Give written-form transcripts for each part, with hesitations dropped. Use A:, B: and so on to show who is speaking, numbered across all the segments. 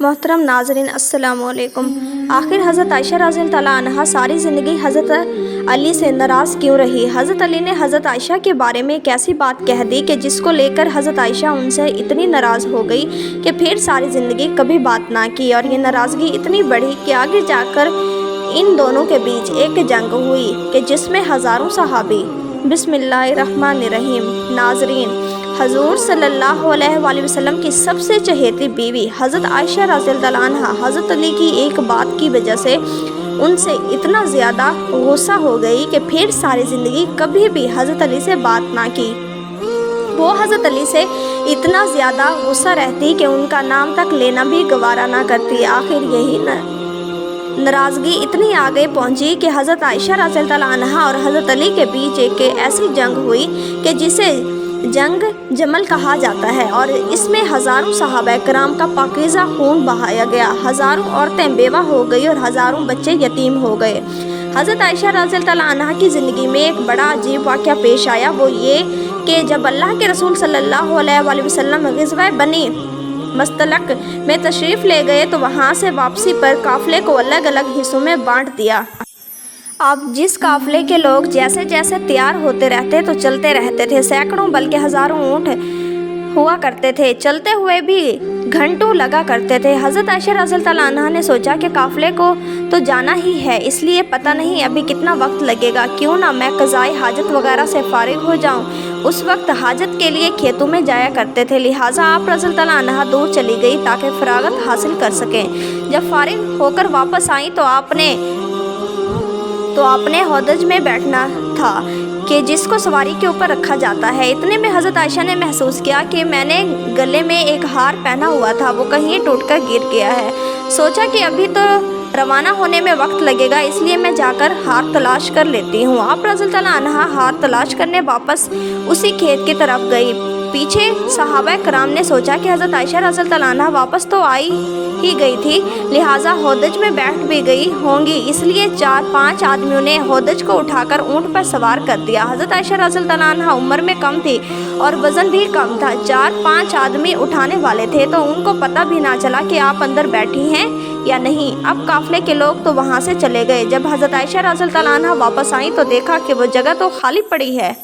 A: मोहतरम नाज़रीन अस्सलाम वालेकुम। आखिर हज़रत आयशा रज़ी अल्लाह अन्हा सारी ज़िंदगी हज़रत अली से नाराज़ क्यों रही? हज़रत अली ने हज़रत आयशा के बारे में एक ऐसी बात कह दी कि जिसको लेकर हज़रत आयशा उनसे इतनी नाराज़ हो गई कि फिर सारी ज़िंदगी कभी बात ना की, और ये नाराज़गी इतनी बढ़ी कि आगे जाकर इन दोनों के बीच एक जंग हुई कि जिसमें हज़ारों सहाबी। बिस्मिल्लाहिर्रहमानिर्रहीम। नाज़रीन, हजूर सल्लल्लाहु अलैहि वसल्लम की सबसे चहेती बीवी हज़रत आयशा रज़ी अल्लाह अन्हा हज़रत अली की एक बात की वजह से उनसे इतना ज़्यादा गुस्सा हो गई कि फिर सारी ज़िंदगी कभी भी हज़रत अली से बात ना की। वो हज़रत अली से इतना ज़्यादा गुस्सा रहती कि उनका नाम तक लेना भी गवारा ना करती। आखिर यही नाराज़गी इतनी आगे पहुंची कि हज़रत आयशा रज़ी अल्लाह अन्हा और हज़रत अली के बीच एक ऐसी जंग हुई कि जिसे जंग जमल कहा जाता है, और इसमें हज़ारों सहाबा कराम का पाकीज़ा खून बहाया गया। हज़ारों औरतें बेवा हो गई और हज़ारों बच्चे यतीम हो गए। हज़रत आयशा रज़ी अल्लाह अन्हा की ज़िंदगी में एक बड़ा अजीब वाक़या पेश आया। वो ये कि जब अल्लाह के रसूल सल्लल्लाहु अलैहि वसल्लम ग़ज़वा बनी मस्तलक में तशरीफ़ ले गए तो वहाँ से वापसी पर काफ़िले को अलग अलग हिस्सों में बांट दिया। अब जिस काफ़िले के लोग जैसे जैसे तैयार होते रहते तो चलते रहते थे। सैकड़ों बल्कि हज़ारों ऊँट हुआ करते थे, चलते हुए भी घंटों लगा करते थे। हज़रत आयशा रज़ी अल्लाह अन्हा ने सोचा कि काफ़िले को तो जाना ही है, इसलिए पता नहीं अभी कितना वक्त लगेगा, क्यों ना मैं क़ज़ाए हाजत वगैरह से फ़ारिग हो जाऊं। उस वक्त हाजत के लिए खेतों में जाया करते थे, लिहाजा आप रज़ी अल्लाह अन्हा दूर चली गई ताकि फ़रागत हासिल कर सकें। जब फ़ारिग होकर वापस आई तो आपने हौदज में बैठना था कि जिसको सवारी के ऊपर रखा जाता है। इतने में हज़रत आयशा ने महसूस किया कि मैंने गले में एक हार पहना हुआ था, वो कहीं टूटकर गिर गया है। सोचा कि अभी तो रवाना होने में वक्त लगेगा, इसलिए मैं जाकर हार तलाश कर लेती हूँ। आप रज़ी अल्लाह अन्हा हार तलाश करने वापस उसी खेत की तरफ गई। पीछे सहाबा कराम ने सोचा कि हज़रत आयशा रज़ी अल्लाह अन्हा वापस तो आई ही गई थी, लिहाजा हौदज में बैठ भी गई होंगी, इसलिए 4-5 आदमियों ने हौदज को उठाकर ऊँट पर सवार कर दिया। हज़रत आयशा रज़ी अल्लाह अन्हा उम्र में कम थी और वज़न भी कम था। 4-5 आदमी उठाने वाले थे तो उनको पता भी ना चला कि आप अंदर बैठी हैं या नहीं। अब काफ़िले के लोग तो वहाँ से चले गए। जब हज़रत आयशा रज़ी अल्लाह अन्हा वापस आई तो देखा कि वो जगह तो खाली पड़ी है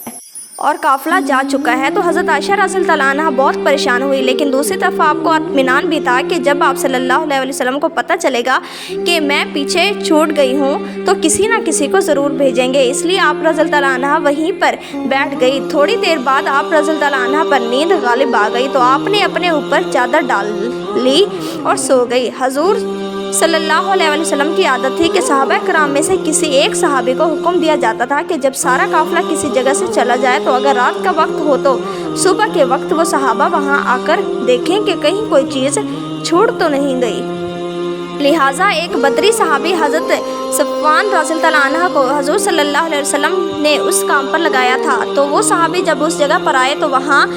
A: और काफ़िला जा चुका है, तो हज़रत आयशा रज़ी अल्लाह अन्हा बहुत परेशान हुई। लेकिन दूसरी तरफ आपको इत्मीनान भी था कि जब आप सल्लल्लाहु अलैहि वसल्लम को पता चलेगा कि मैं पीछे छूट गई हूँ तो किसी न किसी को ज़रूर भेजेंगे, इसलिए आप रज़ी अल्लाह अन्हा वहीं पर बैठ गई। थोड़ी देर बाद आप रज़ी अल्लाह अन्हा पर नींद गालिब आ गई तो आपने अपने ऊपर चादर डाल ली और सो गई। हजूर सल्लल्लाहु अलैहि वसल्लम की आदत थी कि सहाबा कराम में से किसी एक सहाबी को हुक्म दिया जाता था कि जब सारा काफ़िला किसी जगह से चला जाए तो अगर रात का वक्त हो तो सुबह के वक्त वो सहाबा वहां आकर देखें कि कहीं कोई चीज़ छूट तो नहीं गई। लिहाजा एक बदरी सहाबी हज़रत सफ़वान रज़ी अल्लाह अन्हा को हजूर सल्लल्लाहु अलैहि वसल्लम ने उस काम पर लगाया था। तो वो सहाबी जब उस जगह पर आए तो वहाँ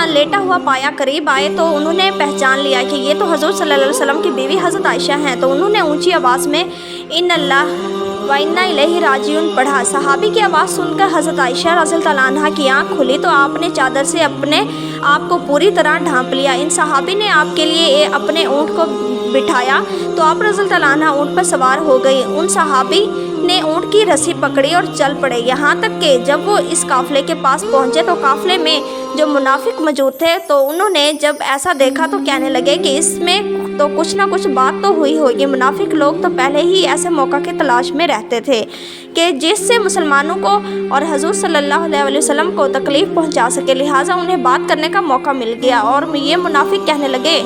A: लेटा हुआ पाया। करीब आए तो उन्होंने पहचान लिया कि ये तो हजूर सल्लल्लाहु अलैहि वसल्लम की बीवी हज़रत आयशा हैं। तो उन्होंने ऊंची आवाज़ में इन्नल्लाह व इन्ना इलैहि राजिऊन पढ़ा। सहाबी की आवाज़ सुनकर हज़रत आयशा रज़ी अल्लाह अन्हा की आँख खुली तो आपने चादर से अपने आप को पूरी तरह ढांप लिया। इन सहाबी ने आपके लिए अपने ऊँट को बिठाया तो आप रज़ी अल्लाह अन्हा ऊँट पर सवार हो गई। उन सहाबी ने ऊँट की रस्सी पकड़ी और चल पड़े, यहाँ तक कि जब वो इस काफ़िले के पास पहुँचे तो काफ़िले में जो मुनाफिक मौजूद थे तो उन्होंने जब ऐसा देखा तो कहने लगे कि इसमें तो कुछ ना कुछ बात तो हुई होगी। मुनाफिक लोग तो पहले ही ऐसे मौका की तलाश में रहते थे कि जिससे मुसलमानों को और हजूर सल्लल्लाहु अलैहि वसल्लम को तकलीफ़ पहुंचा सके, लिहाजा उन्हें बात करने का मौका मिल गया। और ये मुनाफिक कहने लगे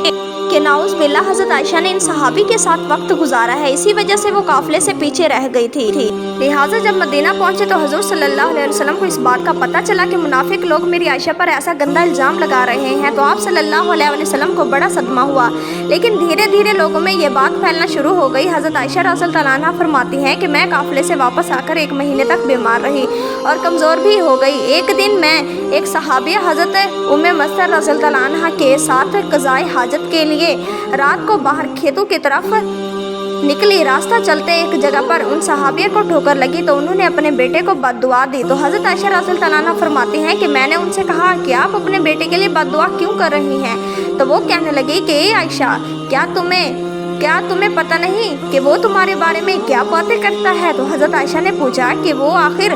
A: कि नाउज़ बिल्लाह हज़रत आयशा ने इन सहाबी के साथ वक्त गुजारा है, इसी वजह से वो काफ़िले से पीछे रह गई थी। लिहाजा जब मदीना पहुंचे तो हजूर सल्लल्लाहु अलैहि वसल्लम को इस बात का पता चला कि मुनाफिक लोग मेरी आयशा पर ऐसा गंदा इल्ज़ाम लगा रहे हैं, तो आप सल्लल्लाहु अलैहि वसल्लम को बड़ा सदमा हुआ। लेकिन धीरे धीरे लोगों में ये बात फैलना शुरू हो गई। हज़रत आयशा रज़ी अल्लाह अन्हा फरमाती हैं कि मैं काफ़िले से वापस आकर 1 महीने तक बीमार रही और कमज़ोर भी हो गई। एक दिन मैं एक सहाबिया हज़रत उम्मे मस्तर रज़ी अल्लाह अन्हा के साथ क़ज़ाए हाजत के लिए रात को बाहर खेतों की तरफ निकली। रास्ता चलते एक जगह पर उन सहाबिया को ठोकर लगी तो उन्होंने अपने बेटे को बद्दुआ दी। तो हज़रत आयशा रज़ी अल्लाह अन्हा फरमाती हैं कि मैंने उनसे कहा कि आप अपने बेटे के लिए बद्दुआ क्यों कर रही हैं? तो वो कहने लगी कि आयशा क्या तुम्हें पता नहीं कि वो तुम्हारे बारे में क्या बातें करता है? तो हज़रत आयशा ने पूछा कि वो आखिर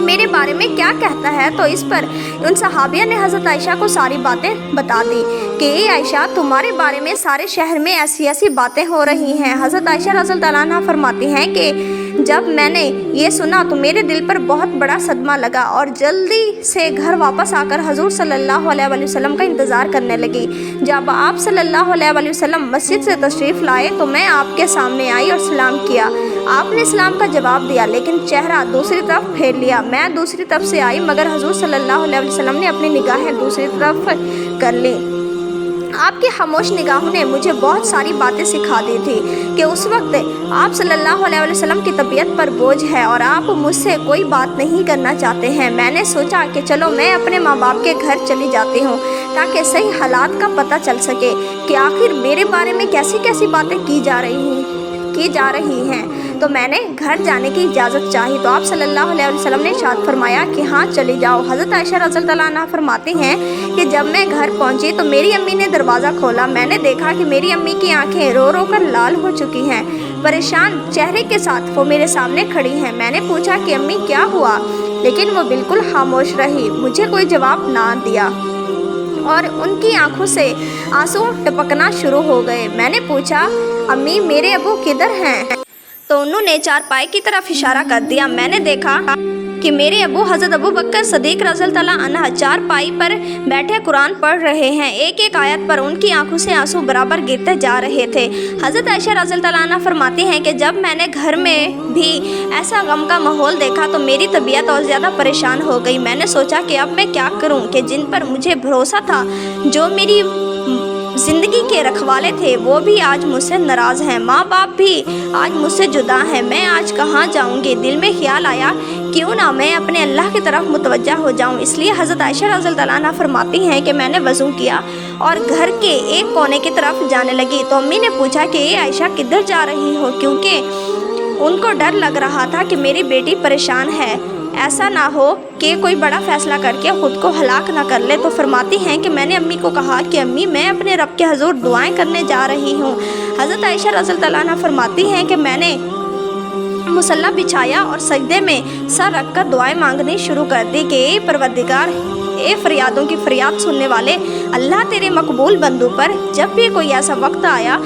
A: मेरे बारे में क्या कहता है? तो इस पर उन सहाबिया ने हज़रत आयशा को सारी बातें बता दी कि ए आयशा, तुम्हारे बारे में सारे शहर में ऐसी ऐसी बातें हो रही हैं। हज़रत आयशा रज़ियल्लाहु अन्हा फरमाती हैं कि जब मैंने ये सुना तो मेरे दिल पर बहुत बड़ा सदमा लगा और जल्दी से घर वापस आकर हजूर सल्लल्लाहु अलैहि वसल्लम का इंतज़ार करने लगी। जब आप सल्लल्लाहु अलैहि वसल्लम मस्जिद से तशरीफ़ लाए तो मैं आपके सामने आई और सलाम किया। आपने सलाम का जवाब दिया लेकिन चेहरा दूसरी तरफ फेर लिया। मैं दूसरी तरफ से आई मगर हजूर सल्लल्लाहु अलैहि वसल्लम ने अपनी निगाहें दूसरी तरफ कर ली। आपकी खामोश निगाहों ने मुझे बहुत सारी बातें सिखा दी थी कि उस वक्त आप सल्लल्लाहु अलैहि वसल्लम की तबीयत पर बोझ है और आप मुझसे कोई बात नहीं करना चाहते हैं। मैंने सोचा कि चलो मैं अपने माँ बाप के घर चली जाती हूँ ताकि सही हालात का पता चल सके कि आखिर मेरे बारे में कैसी कैसी बातें की जा रही हैं। तो मैंने घर जाने की इजाज़त चाही तो आप सल्लल्लाहु अलैहि वसल्लम ने इरशाद फरमाया कि हाँ चली जाओ। हज़रत आयशा रज़ियल्लाहु अन्हा फरमाती हैं कि जब मैं घर पहुंची तो मेरी अम्मी ने दरवाज़ा खोला। मैंने देखा कि मेरी अम्मी की आंखें रो रो कर लाल हो चुकी हैं। परेशान चेहरे के साथ वो मेरे सामने खड़ी हैं। मैंने पूछा कि अम्मी क्या हुआ, लेकिन वो बिल्कुल खामोश रही, मुझे कोई जवाब ना दिया और उनकी आंखों से आंसू टपकना शुरू हो गए। मैंने पूछा अम्मी मेरे अबू किधर हैं? तो उन्होंने चारपाई की तरफ इशारा कर दिया। मैंने देखा कि मेरे अबू हज़रत अबू बकर सदीक रज़ियल्लाहु अन्हु चारपाई पर बैठे कुरान पढ़ रहे हैं। एक एक आयत पर उनकी आंखों से आंसू बराबर गिरते जा रहे थे। हज़रत आयशा रज़ियल्लाहु अन्हा फरमाती हैं कि जब मैंने घर में भी ऐसा गम का माहौल देखा तो मेरी तबीयत और ज़्यादा परेशान हो गई। मैंने सोचा कि अब मैं क्या करूं कि जिन पर मुझे भरोसा था, जो मेरी ज़िंदगी के रखवाले थे, वो भी आज मुझसे नाराज़ हैं। माँ बाप भी आज मुझसे जुदा हैं। मैं आज कहाँ जाऊँगी? दिल में ख्याल आया क्यों ना मैं अपने अल्लाह की तरफ मुतवज्जा हो जाऊँ। इसलिए हज़रत आयशा रज़ियल्लाहु अन्हा फरमाती हैं कि मैंने वज़ू किया और घर के एक कोने की तरफ जाने लगी। तो अम्मी ने पूछा कि ये आयशा किधर जा रही हो, क्योंकि उनको डर लग रहा था कि मेरी बेटी परेशान है, ऐसा ना हो कि कोई बड़ा फ़ैसला करके ख़ुद को हलाक ना कर ले। तो फरमाती हैं कि मैंने अम्मी को कहा कि अम्मी मैं अपने रब के हजूर दुआएं करने जा रही हूँ। हज़रत आयशा रज़ियल्लाहु अन्हा फरमाती हैं कि मैंने मुसल्ला बिछाया और सजदे में सर रख कर दुआएं मांगनी शुरू कर दी कि ए परवरदिगार, ए फरियादों की फरियाद सुनने वाले अल्लाह, तेरे मकबूल बंदों पर जब भी कोई ऐसा वक्त आया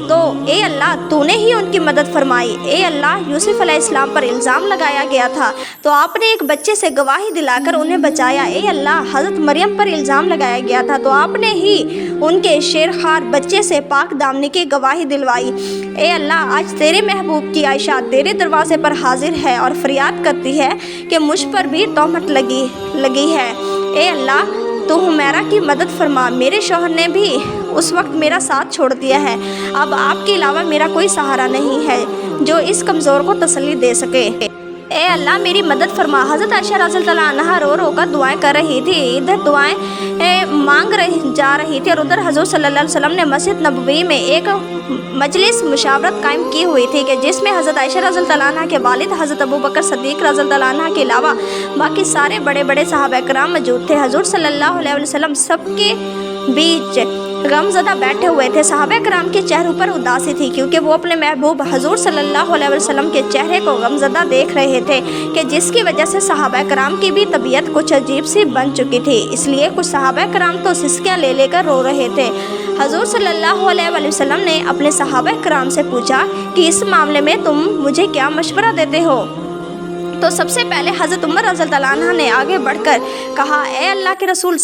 A: तो ए अल्लाह तूने ही उनकी मदद फरमाई। ए अल्लाह, यूसुफ अलैहिस्सलाम पर इल्ज़ाम लगाया गया था तो आपने एक बच्चे से गवाही दिलाकर उन्हें बचाया। ए अल्लाह, हज़रत मरियम पर इल्ज़ाम लगाया गया था तो आपने ही उनके शेरखार बच्चे से पाक दामनी की गवाही दिलवाई। ए अल्लाह, आज तेरे महबूब की आयशा तेरे दरवाज़े पर हाजिर है और फरियाद करती है कि मुझ पर भी तोहमत लगी है। ए अल्लाह, तो हुमैरा की मदद फरमा। मेरे शौहर ने भी उस वक्त मेरा साथ छोड़ दिया है। अब आपके अलावा मेरा कोई सहारा नहीं है जो इस कमज़ोर को तसल्ली दे सके। ए अल्लाह, मेरी मदद फरमा। हज़रत आयशा रज़ियल्लाहु अन्हा रो रो कर दुआएं कर रही थी। इधर दुआएं मांग जा रही थी और उधर हज़ूर सल्लल्लाहु अलैहि वसल्लम ने मस्जिद नबवी में एक मजलिस मुशावरत कायम की हुई थी कि जिसमें हज़रत आयशा रज़ियल्लाहु अन्हा के वालिद हज़रत अबू बकर सदीक रज़ियल्लाहु अन्हु के अलावा बाकी सारे बड़े बड़े सहाबा किराम मौजूद थे। हज़ूर सल्लल्लाहु अलैहि वसल्लम सबके बीच गमज़दा बैठे हुए थे। सहाबा किराम के चेहरों पर उदासी थी क्योंकि वो अपने महबूब हज़ूर सल्लल्लाहु अलैहि वसल्लम के चेहरे को गमज़दा देख रहे थे कि जिसकी वजह से सहाबा किराम की भी तबीयत कुछ अजीब सी बन चुकी थी। इसलिए कुछ सहाबा किराम तो सिसकियाँ ले लेकर रो रहे थे। हज़ूर सल्लल्लाहु अलैहि वसल्लम ने अपने सहाबा किराम से पूछा कि इस मामले में तुम मुझे क्या मशवरा देते हो? तो सबसे पहले हज़रत उमर रज़ियल्लाहु अन्हा ने आगे बढ़कर कहा, ए अल्लाह के रसूल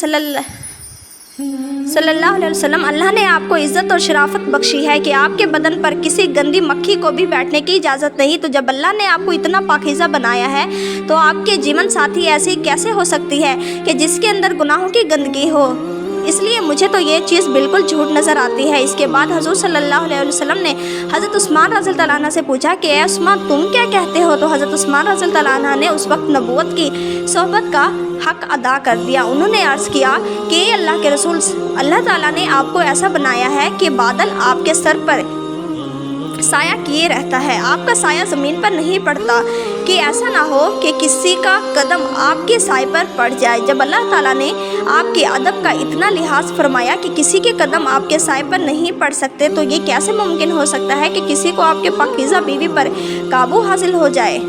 A: सल्लल्लाहु अलैहि वसल्लम, अल्लाह ने आपको इज़्ज़त और शराफत बख्शी है कि आपके बदन पर किसी गंदी मक्खी को भी बैठने की इजाज़त नहीं। तो जब अल्लाह ने आपको इतना पाकीज़ा बनाया है तो आपके जीवन साथी ऐसी कैसे हो सकती है कि जिसके अंदर गुनाहों की गंदगी हो? इसलिए मुझे तो ये चीज़ बिल्कुल झूठ नज़र आती है। इसके बाद हज़ूर सल्लल्लाहु अलैहि वसल्लम ने हज़रत उस्मान रज़ियल्लाहु अन्हु से पूछा कि ए उस्मान, तुम क्या कहते हो? तो हज़रत उस्मान रज़ियल्लाहु अन्हु ने उस वक्त नबूवत की सोहबत का हक़ अदा कर दिया। उन्होंने अर्ज़ किया कि अल्लाह के रसूल, अल्लाह ताला ने आपको ऐसा बनाया है कि बादल आपके सर पर साया किए रहता है, आपका साया ज़मीन पर नहीं पड़ता, कि ऐसा ना हो कि किसी का कदम आपके साए पर पड़ जाए। जब अल्लाह ताला ने आपके अदब का इतना लिहाज फरमाया कि किसी के कदम आपके साए पर नहीं पड़ सकते, तो ये कैसे मुमकिन हो सकता है कि किसी को आपके पाकीज़ा बीवी पर काबू हासिल हो जाए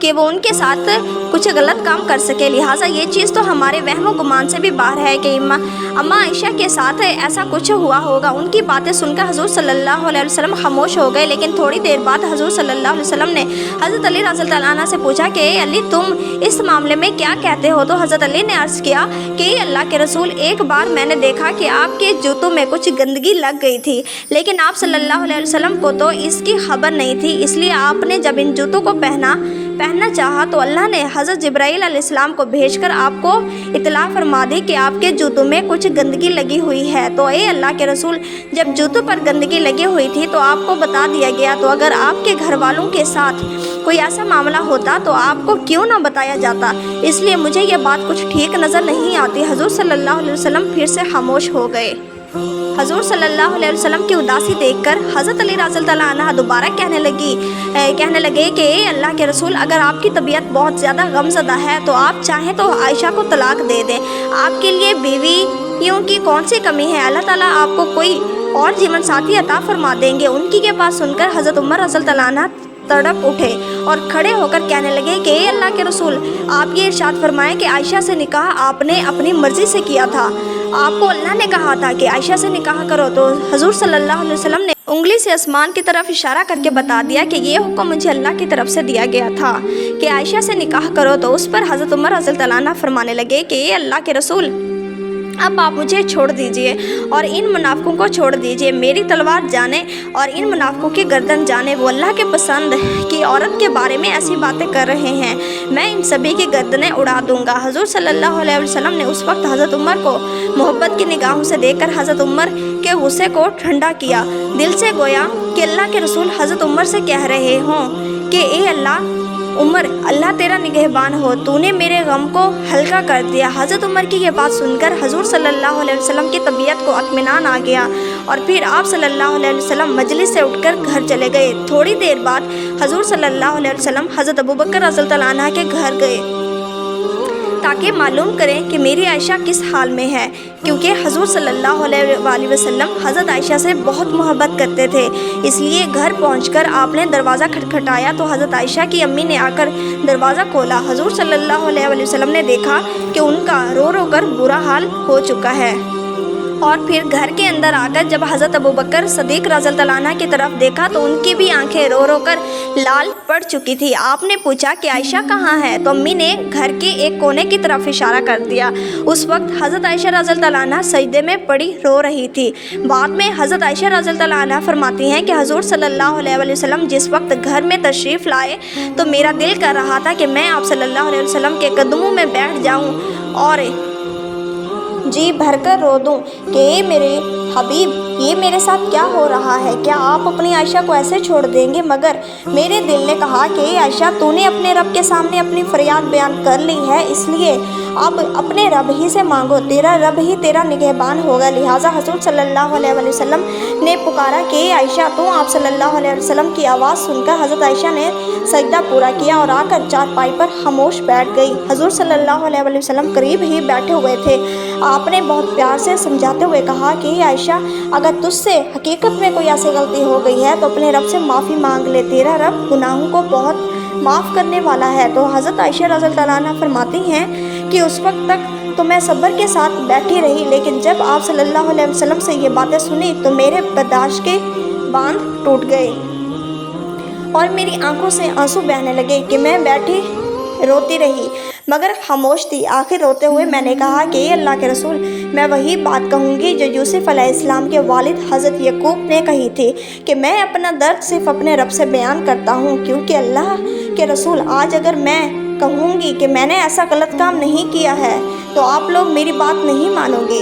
A: कि वो उनके साथ कुछ गलत काम कर सके। लिहाजा ये चीज़ तो हमारे वहम गुमान से भी बाहर है कि अम्मा आयशा के साथ ऐसा कुछ हुआ होगा। उनकी बातें सुनकर हजूर सल्लल्लाहु अलैहि वसल्लम खामोश हो गए, लेकिन थोड़ी देर बाद हजूर सल्लल्लाहु अलैहि वसल्लम ने हज़रत अली रज़ियल्लाहु अन्हु से पूछा कि अली तुम इस मामले में क्या कहते हो। तो हज़रत अली ने अर्ज़ किया कि अल्लाह के रसूल, एक बार मैंने देखा कि आपके जूतों में कुछ गंदगी लग गई थी, लेकिन आप सल्लल्लाहु अलैहि वसल्लम को तो इसकी खबर नहीं थी, इसलिए आपने जब इन जूतों को पहनना चाहा तो अल्लाह ने हज़रत जिब्राईल अलैहिस्सलाम को भेजकर आपको इत्तला फरमा दी कि आपके जूतों में कुछ गंदगी लगी हुई है। तो ए अल्लाह के रसूल, जब जूतों पर गंदगी लगी हुई थी तो आपको बता दिया गया, तो अगर आपके घर वालों के साथ कोई ऐसा मामला होता तो आपको क्यों ना बताया जाता। इसलिए मुझे यह बात कुछ ठीक नज़र नहीं आती। हजूर सल्लल्लाहु अलैहि वसल्लम फिर से खामोश हो गए। हजूर सल्लल्लाहु अलैहि वसल्लम की उदासी देखकर हज़रत अली रज़ियल्लाहु अन्हु दोबारा कहने लगे कि अल्लाह के रसूल, अगर आपकी तबीयत बहुत ज़्यादा गमज़दा है तो आप चाहें तो आयशा को तलाक दे दें। आपके लिए बीवियों की कौन सी कमी है, अल्लाह ताला आपको कोई और जीवन साथी अता फरमा देंगे। उनकी के बात सुनकर हज़रत उमर रज़ियल्लाहु अन्हु तड़प उठे और खड़े होकर कहने लगे कि अल्लाह के रसूल, आप ये इरशाद फरमाएं कि आयशा से निकाह आपने अपनी मर्ज़ी से किया था, आपको अल्लाह ने कहा था कि आयशा से निकाह करो। तो हजूर सल्लल्लाहु अलैहि वसल्लम ने उंगली से आसमान की तरफ इशारा करके बता दिया कि ये हुक्म मुझे अल्लाह की तरफ से दिया गया था कि आयशा से निकाह करो। तो उस पर हज़रत उमर रज़ियल्लाहु अन्हु फरमाने लगे कि अल्लाह के रसूल, अब आप मुझे छोड़ दीजिए और इन मुनाफिकों को छोड़ दीजिए। मेरी तलवार जाने और इन मुनाफिकों की गर्दन जाने। वो अल्लाह के पसंद की औरत के बारे में ऐसी बातें कर रहे हैं, मैं इन सभी की गर्दनें उड़ा दूंगा। हजूर सल्लल्लाहु अलैहि वसल्लम ने उस वक्त हज़रत उमर को मोहब्बत की निगाहों से देखकर हज़रत उमर के गुस्से को ठंडा किया। दिल से गोया कि अल्लाह के रसूल हज़रत उमर से कह रहे हों कि ए अल्लाह उमर, अल्लाह तेरा निगहबान हो, तूने मेरे गम को हल्का कर दिया। हज़रत उमर की ये बात सुनकर हजूर सल्लल्लाहु अलैहि वसल्लम की तबीयत को इत्मीनान आ गया और फिर आप सल्लल्लाहु अलैहि वसल्लम मजलिस से उठकर घर चले गए। थोड़ी देर बाद हजूर सल्लल्लाहु अलैहि वसल्लम हज़रत अबू बकर रज़ियल्लाहु अन्हु के घर गए ताकि मालूम करें कि मेरी आयशा किस हाल में है, क्योंकि हजूर सल्लल्लाहु अलैहि वसल्लम हज़रत आयशा से बहुत मोहब्बत करते थे। इसलिए घर पहुंचकर आपने दरवाज़ा खटखटाया तो हज़रत आयशा की अम्मी ने आकर दरवाज़ा खोला। हजूर सल्लल्लाहु अलैहि वसल्लम ने देखा कि उनका रो रो कर बुरा हाल हो चुका है और फिर घर के अंदर आकर जब हज़रत अबू बकर सदीक रज़ियल्लाहु अन्हु की तरफ देखा तो उनकी भी आंखें रो रो कर लाल पड़ चुकी थी। आपने पूछा कि आयशा कहाँ है, तो अम्मी ने घर के एक कोने की तरफ इशारा कर दिया। उस वक्त हज़रत आयशा रज़ियल्लाहु अन्हा सजदे में पड़ी रो रही थी। बाद में हज़रत आयशा रज़ियल्लाहु अन्हा फरमाती हैं कि हजूर सल्लल्लाहु अलैहि वसल्लम जिस वक्त घर में तशरीफ़ लाए तो मेरा दिल कर रहा था कि मैं आप सल्लल्लाहु अलैहि वसल्लम के कदमों में बैठ जाऊँ और जी भरकर रो दूँ कि मेरे हबीब, ये मेरे साथ क्या हो रहा है, क्या आप अपनी आयशा को ऐसे छोड़ देंगे। मगर मेरे दिल ने कहा कि आयशा, तूने अपने रब के सामने अपनी फरियाद बयान कर ली है, इसलिए अब अपने रब ही से मांगो, तेरा रब ही तेरा निगहबान होगा। लिहाजा हजूर सल्लल्लाहु अलैहि वसल्लम ने पुकारा कि आयशा, तो आप सल्लल्लाहु अलैहि वसल्लम की आवाज़ सुनकर हज़रत आयशा ने सजदा पूरा किया और आकर चारपाई पर खामोश बैठ गई। हजूर सल्लल्लाहु अलैहि वसल्लम करीब ही बैठे हुए थे। आपने बहुत प्यार से समझाते हुए कहा कि आयशा, अगर तुझसे हकीकत में कोई ऐसी गलती हो गई है तो अपने रब से माफ़ी मांग ले, तेरा रब गुनाहों को बहुत माफ़ करने वाला है। तो हज़रत आयशा रज़ियल्लाहु अन्हा फरमाती हैं कि उस वक्त तक तो मैं सब्र के साथ बैठी रही, लेकिन जब आप सल्लल्लाहु अलैहि वसल्लम से ये बातें सुनी तो मेरे बर्दाश्त के बांध टूट गए और मेरी आंखों से आंसू बहने लगे कि मैं बैठी रोती रही मगर खामोश थी। आखिर रोते हुए मैंने कहा कि अल्लाह के रसूल, मैं वही बात कहूँगी जो यूसुफ अलैहिस्सलाम के वालिद हज़रत यकूब ने कही थी कि मैं अपना दर्द सिर्फ़ अपने रब से बयान करता हूँ, क्योंकि अल्लाह के रसूल, आज अगर मैं कहूँगी कि मैंने ऐसा गलत काम नहीं किया है तो आप लोग मेरी बात नहीं मानोगे,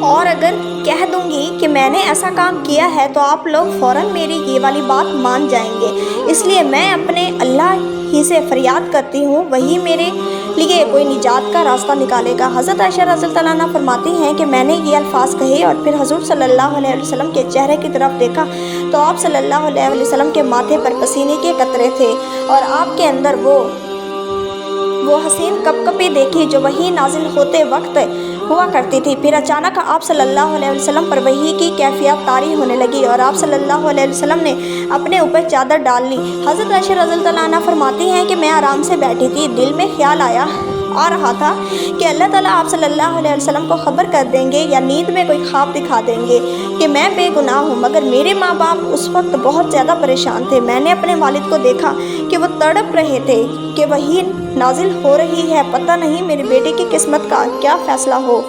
A: और अगर कह दूँगी कि मैंने ऐसा काम किया है तो आप लोग फ़ौरन मेरी ये वाली बात मान जाएंगे। इसलिए मैं अपने अल्लाह ही से फरियाद करती हूँ, वही मेरे लिए कोई निजात का रास्ता निकालेगा। हज़रत आयशा रज़ियल्लाहु अन्हा फरमाती हैं कि मैंने ये अल्फाज कहे और फिर हजूर सल्लल्लाहु अलैहि वसल्लम के चेहरे की तरफ देखा तो आप सल्लल्लाहु अलैहि वसल्लम के माथे पर पसीने के कतरे थे और आपके अंदर वो हसीन कपकपी देखी जो वही नाजिल होते वक्त हुआ करती थी। फिर अचानक आप सल्लल्लाहु अलैहि वसल्लम पर वही की कैफियत तारी होने लगी और आप सल्लल्लाहु अलैहि वसल्लम ने अपने ऊपर चादर डाल ली। हज़रत आयशा रज़ियल्लाहु अन्हा फरमाती हैं कि मैं आराम से बैठी थी, दिल में ख्याल आ रहा था कि अल्लाह ताला आप सल्लल्लाहु अलैहि वसल्लम को ख़बर कर देंगे या नींद में कोई ख्वाब दिखा देंगे कि मैं बेगुनाह हूँ। मगर मेरे माँ बाप उस वक्त बहुत ज़्यादा परेशान थे। मैंने अपने वालिद को देखा कि वो तड़प रहे थे कि वही नाजिल हो रही है, पता नहीं मेरे बेटे की किस्मत का क्या फ़ैसला हो।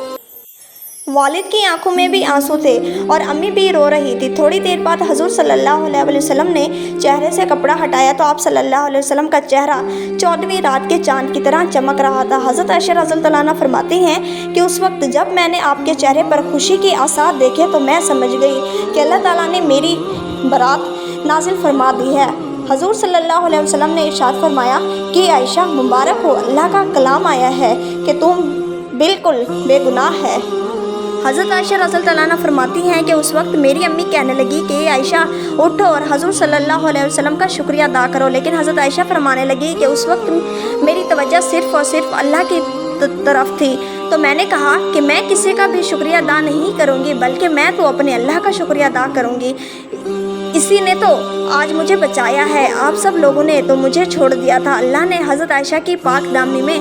A: वालिद की आंखों में भी आंसू थे और अम्मी भी रो रही थी। थोड़ी देर बाद हजूर सल्लल्लाहु अलैहि वसल्लम ने चेहरे से कपड़ा हटाया तो आप सल्लल्लाहु अलैहि वसल्लम का चेहरा 14वीं रात के चांद की तरह चमक रहा था। हज़रत आयशा रज़ियल्लाहु अन्हा फरमाती हैं कि उस वक्त जब मैंने आपके चेहरे पर खुशी के आसार देखे तो मैं समझ गई कि अल्लाह ताला ने मेरी बरात नाजिल फरमा दी है। हजूर सल्लल्लाहु अलैहि वसल्लम ने इरशाद फरमाया कि आयशा मुबारक हो, अल्लाह का कलाम आया है कि तुम बिल्कुल बेगुनाह है। हज़रत आयशा रज़ियल्लाहु अन्हा फरमाती हैं कि उस वक्त मेरी अम्मी कहने लगी कि आयशा उठो और हजूर सल्लल्लाहु अलैहि वसल्लम का शुक्रिया अदा करो। लेकिन हज़रत आयशा फरमाने लगी कि उस वक्त मेरी तवज्जो सिर्फ़ और सिर्फ अल्लाह की तरफ थी। तो मैंने कहा कि मैं किसी का भी शुक्रिया अदा नहीं करूँगी, बल्कि मैं तो अपने अल्लाह का शुक्रिया अदा करूँगी। इसी ने तो आज मुझे बचाया है, आप सब लोगों ने तो मुझे छोड़ दिया था। अल्लाह ने हज़रत आयशा की पाक दामनी में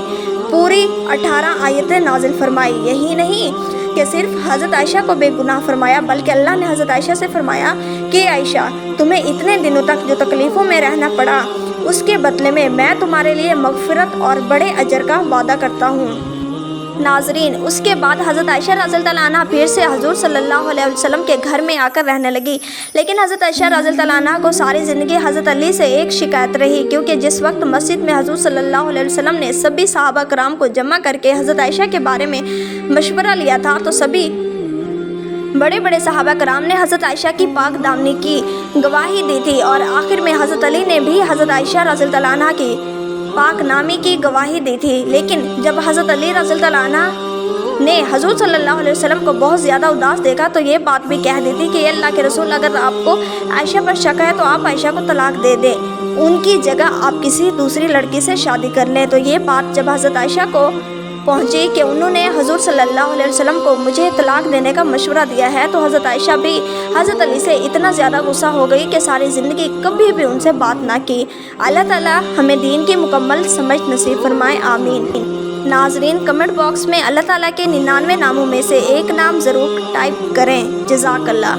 A: पूरी 18 आयतें नाजिल फरमाई। यही नहीं कि सिर्फ हज़रत आयशा को बेगुनाह फरमाया, बल्कि अल्लाह ने हज़रत आयशा से फरमाया कि आयशा तुम्हें इतने दिनों तक जो तकलीफ़ों में रहना पड़ा उसके बदले में मैं तुम्हारे लिए मग़फ़िरत और बड़े अजर का वादा करता हूँ। नाज़रीन, उसके बाद हज़रत आयशा रज़ियल्लाहु अन्हा फिर से हजूर सल्लल्लाहु अलैहि वसल्लम के घर में आकर रहने लगी। लेकिन हज़रत आयशा रज़ियल्लाहु अन्हा को सारी ज़िंदगी हज़रत अली से एक शिकायत रही, क्योंकि जिस वक्त मस्जिद में हजूर सल्लल्लाहु अलैहि वसल्लम ने सभी सहाबा कराम को जमा करके हज़रत आयशा के बारे में मशवरा लिया था, तो सभी बड़े बड़े सहाबा कराम ने हज़रत आयशा की पाक दामनी की गवाही दी थी और आखिर में हज़रत अली ने भी हज़रत आयशा रज़ियल्लाहु अन्हा की पाक नामी की गवाही दी थी। लेकिन जब हज़रत अली रज़ियल्लाहु अन्हा ने हजूर सल्लल्लाहु अलैहि वसल्लम को बहुत ज़्यादा उदास देखा तो ये बात भी कह दी थी कि अल्लाह के रसूल, अगर आपको आयशा पर शक है तो आप आयशा को तलाक दे दें, उनकी जगह आप किसी दूसरी लड़की से शादी कर लें। तो ये बात जब हज़रत आयशा को पहुँची कि उन्होंने हजूर सल्लल्लाहु अलैहि वसल्लम को मुझे तलाक देने का मशवरा दिया है, तो हज़रत आयशा भी हज़रत अली से इतना ज़्यादा गुस्सा हो गई कि सारी ज़िंदगी कभी भी उनसे बात ना की। अल्लाह ताला हमें दीन की मुकम्मल समझ नसीब फरमाए, आमीन। नाज़रीन, कमेंट बॉक्स में अल्लाह ताला के 99 नामों में से एक नाम ज़रूर टाइप करें। जज़ाकल्लाह।